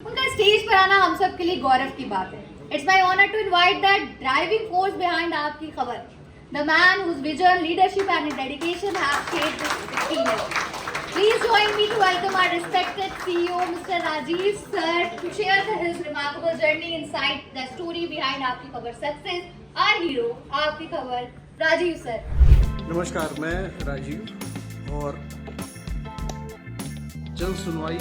उनका स्टेज पर आना हम सब के लिए गौरव की बात है। It's my honour to invite the driving force behind आपकी खबर, the man whose vision, leadership and dedication have shaped this experience. Please join me to welcome our respected CEO, Mr. Rajiv sir, to share his remarkable journey inside the story behind आपकी खबर success. Our hero, आपकी खबर, Rajiv sir. नमस्कार, मैं राजीव। और जन सुनवाई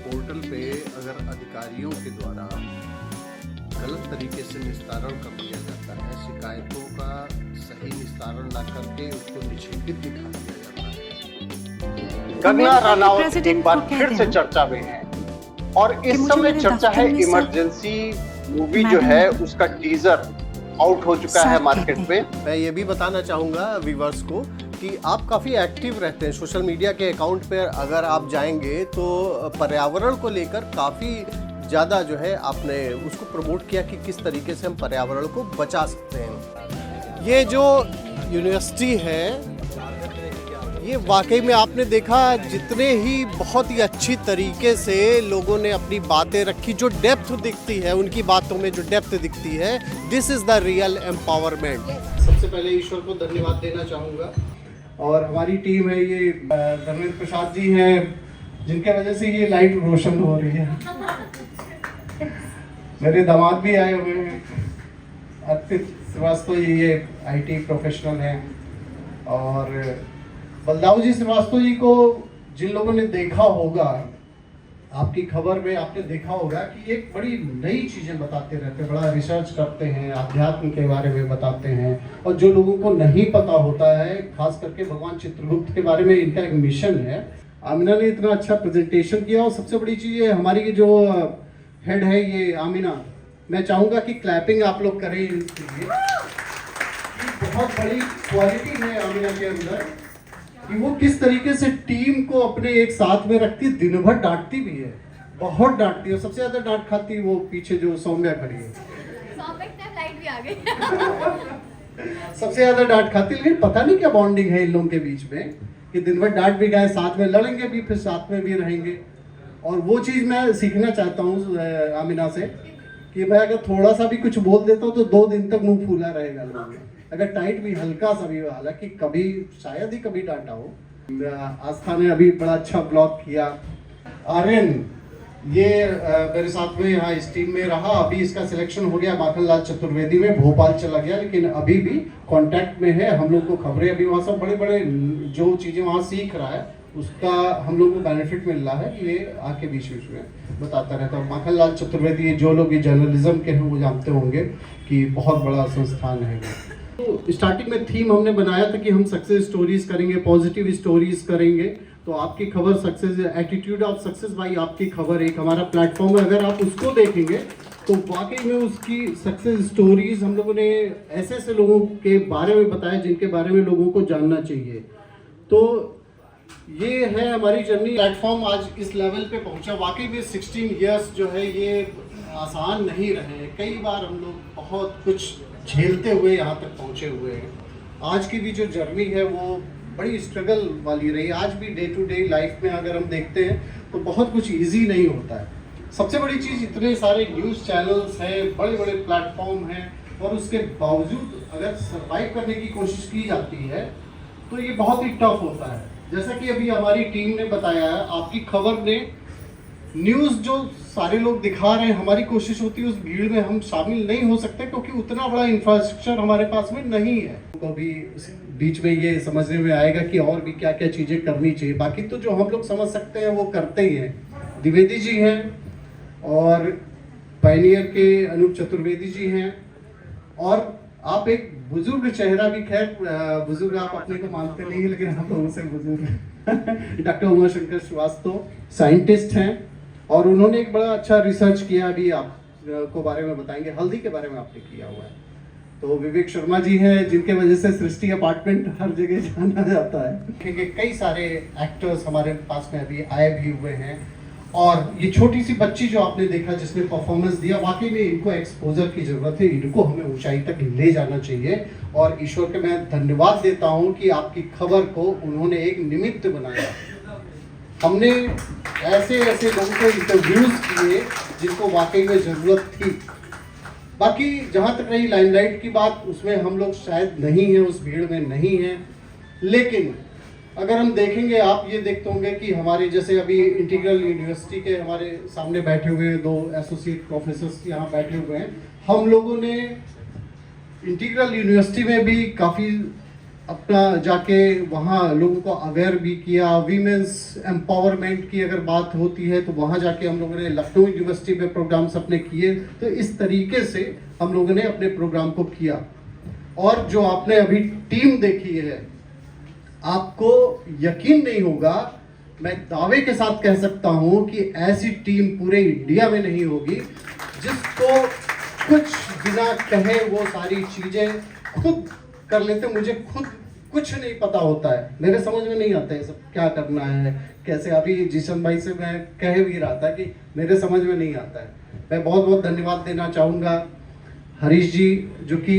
portal पे अगर अधिकारियों के द्वारा गलत तरीके से निस्तारण कर दिया जाता है, शिकायतों का सही निस्तारण ना करके उसको निषेधित दिखा दिया जाता है। कंगना रनौत एक बार फिर से चर्चा में है और इस समय चर्चा है इमरजेंसी मूवी जो है उसका टीजर आउट हो चुका है मार्केट में। मैं ये भी बताना चाहूँगा व्यूअर्स को कि आप काफ़ी एक्टिव रहते हैं सोशल मीडिया के अकाउंट पे। अगर आप जाएंगे तो पर्यावरण को लेकर काफ़ी ज़्यादा जो है आपने उसको प्रमोट किया कि किस तरीके से हम पर्यावरण को बचा सकते हैं। ये जो यूनिवर्सिटी है, ये वाकई में आपने देखा जितने ही बहुत ही अच्छी तरीके से लोगों ने अपनी बातें रखी, जो डेप्थ दिखती है उनकी बातों में, जो डेप्थ दिखती है, this is the real empowerment. सबसे पहले ईश्वर को धन्यवाद देना चाहूँगा। और हमारी टीम है, ये धर्मेंद्र प्रसाद जी हैं जिनके वजह से ये लाइट रोशन हो रही है। मेरे दामाद भी आए हुए हैं, अर्पित श्रीवास्तव जी, ये आईटी प्रोफेशनल हैं। और बलदाऊ जी श्रीवास्तव जी को जिन लोगों ने देखा होगा आपकी खबर में, आपने देखा होगा कि एक बड़ी नई चीज़ें बताते रहते हैं, बड़ा रिसर्च करते हैं, अध्यात्म के बारे में बताते हैं। और जो लोगों को नहीं पता होता है, खास करके भगवान चित्रगुप्त के बारे में इनका एक मिशन है। आमिना ने इतना अच्छा प्रेजेंटेशन किया। और सबसे बड़ी चीज़ है हमारी जो हेड है ये आमिना, मैं चाहूँगा कि क्लैपिंग आप लोग करें इसके लिए। बहुत बड़ी क्वालिटी है आमिना के अंदर कि वो किस तरीके से टीम को अपने एक साथ में रखती है, दिन भर डांटती भी है, बहुत डांटती है। सबसे ज्यादा डांट खाती है वो पीछे जो सौम्या खड़ी है। लाइट भी आ गई। सबसे ज्यादा डांट खाती है, लेकिन पता नहीं क्या बॉन्डिंग है इन लोगों के बीच में कि दिन भर डांट भी गए, साथ में लड़ेंगे भी, फिर साथ में भी रहेंगे। और वो चीज़ मैं सीखना चाहता हूँ आमिना से कि मैं अगर थोड़ा सा भी कुछ बोल देता हूँ तो 2 दिन तक मुंह फूला रहेगा लोगों में। अगर टाइट भी हल्का सा भी, हालांकि कभी शायद ही कभी डांटा हो। आस्था ने अभी बड़ा अच्छा ब्लॉग किया। आर्यन ये मेरे साथ में यहाँ इस टीम में रहा, अभी इसका सिलेक्शन हो गया माखनलाल चतुर्वेदी में, भोपाल चला गया, लेकिन अभी भी कांटेक्ट में है। हम लोग को खबरें अभी वहाँ सब बड़े बड़े जो चीज़ें वहाँ सीख रहा है उसका हम लोग को बेनिफिट मिल रहा है। ये आके बीच बीच में बताता रहता है। माखनलाल चतुर्वेदी, जो लोग ये जर्नलिज्म के हैं वो जानते होंगे कि बहुत बड़ा संस्थान है। तो स्टार्टिंग में थीम हमने बनाया था कि हम सक्सेस स्टोरीज करेंगे, पॉजिटिव स्टोरीज करेंगे। तो आपकी खबर success, attitude of success by आपकी खबर एक हमारा प्लेटफॉर्म है। अगर आप उसको देखेंगे तो वाकई में उसकी सक्सेस स्टोरीज हम लोगों ने ऐसे ऐसे लोगों के बारे में बताया जिनके बारे में लोगों को जानना चाहिए। तो ये है हमारी जर्नी। प्लेटफॉर्म आज इस लेवल पे पहुंचा। वाकई में 16 इयर्स जो है ये आसान नहीं रहे। कई बार हम लोग बहुत कुछ झेलते हुए यहाँ तक पहुँचे हुए हैं। आज की भी जो जर्नी है वो बड़ी स्ट्रगल वाली रही। आज भी डे टू डे लाइफ में अगर हम देखते हैं तो बहुत कुछ इजी नहीं होता है। सबसे बड़ी चीज़, इतने सारे न्यूज़ चैनल्स हैं, बड़े बड़े प्लेटफॉर्म हैं, और उसके बावजूद अगर सर्वाइव करने की कोशिश की जाती है तो ये बहुत ही टफ होता है। जैसा कि अभी हमारी टीम ने बताया है, आपकी खबर ने न्यूज़ जो सारे लोग दिखा रहे हैं, हमारी कोशिश होती है उस भीड़ में हम शामिल नहीं हो सकते क्योंकि उतना बड़ा इंफ्रास्ट्रक्चर हमारे पास में नहीं है। तो अभी बीच में ये समझने में आएगा कि और भी क्या क्या चीज़ें करनी चाहिए। बाकी तो जो हम लोग समझ सकते हैं वो करते ही हैं। द्विवेदी जी हैं और पायनियर के अनूप चतुर्वेदी जी हैं, और आप एक बुजुर्ग चेहरा भी, खैर बुजुर्ग आप अपने को मानते नहीं है लेकिन हम लोगों से बुजुर्ग डॉक्टर उमा शंकर श्रीवास्तव साइंटिस्ट हैं और उन्होंने एक बड़ा अच्छा रिसर्च किया। अभी आप को बारे में बताएंगे, हल्दी के बारे में आपने किया हुआ है। तो विवेक शर्मा जी हैं जिनके वजह से सृष्टि अपार्टमेंट हर जगह जाना जाता है। देखेंगे कई सारे एक्टर्स हमारे पास में अभी आए भी हुए हैं। और ये छोटी सी बच्ची जो आपने देखा जिसने परफॉर्मेंस दिया, वाकई में इनको एक्सपोजर की जरूरत है, इनको हमें ऊंचाई तक ले जाना चाहिए। और ईश्वर के मैं धन्यवाद देता हूं कि आपकी खबर को उन्होंने एक निमित्त बनाया। हमने ऐसे ऐसे लोगों को इंटरव्यूज किए जिनको वाकई में ज़रूरत थी। बाकी जहाँ तक रही लाइमलाइट की बात, उसमें हम लोग शायद नहीं हैं, उस भीड़ में नहीं हैं। लेकिन अगर हम देखेंगे, आप ये देखते होंगे कि हमारे जैसे अभी इंटीग्रल यूनिवर्सिटी के हमारे सामने बैठे हुए हैं 2 एसोसिएट प्रोफेसर्स यहाँ बैठे हुए हैं। हम लोगों ने इंटीग्रल यूनिवर्सिटी में भी काफ़ी अपना जाके वहाँ लोगों को अवेयर भी किया। वीमेंस एम्पावरमेंट की अगर बात होती है तो वहाँ जाके हम लोगों ने लखनऊ यूनिवर्सिटी में प्रोग्राम्स अपने किए। तो इस तरीके से हम लोगों ने अपने प्रोग्राम को किया। और जो आपने अभी टीम देखी है, आपको यकीन नहीं होगा, मैं दावे के साथ कह सकता हूँ कि ऐसी टीम पूरे इंडिया में नहीं होगी जिसको कुछ बिना कहे वो सारी चीज़ें खुद कर लेते। मुझे खुद कुछ नहीं पता होता है, मेरे समझ में नहीं आता है सब क्या करना है, कैसे। अभी जिशन भाई से मैं कह भी रहा था कि मेरे समझ में नहीं आता है। मैं बहुत बहुत धन्यवाद देना चाहूँगा हरीश जी, जो कि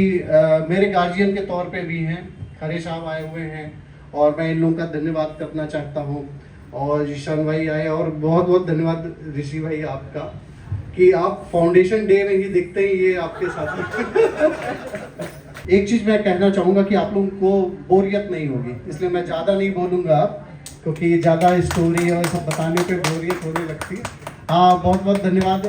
मेरे गार्जियन के तौर पे भी हैं। हरीश साहब आए हुए हैं और मैं इन लोगों का धन्यवाद करना चाहता हूँ। और जिशन भाई आए, और बहुत बहुत धन्यवाद ऋषि भाई आपका कि आप फाउंडेशन डे में ही दिखते ही ये आपके साथ। एक चीज़ मैं कहना चाहूँगा कि आप लोगों को बोरियत नहीं होगी, इसलिए मैं ज़्यादा नहीं बोलूँगा क्योंकि ज़्यादा स्टोरी और सब बताने पे बोरियत होने लगती है। हाँ, बहुत बहुत धन्यवाद।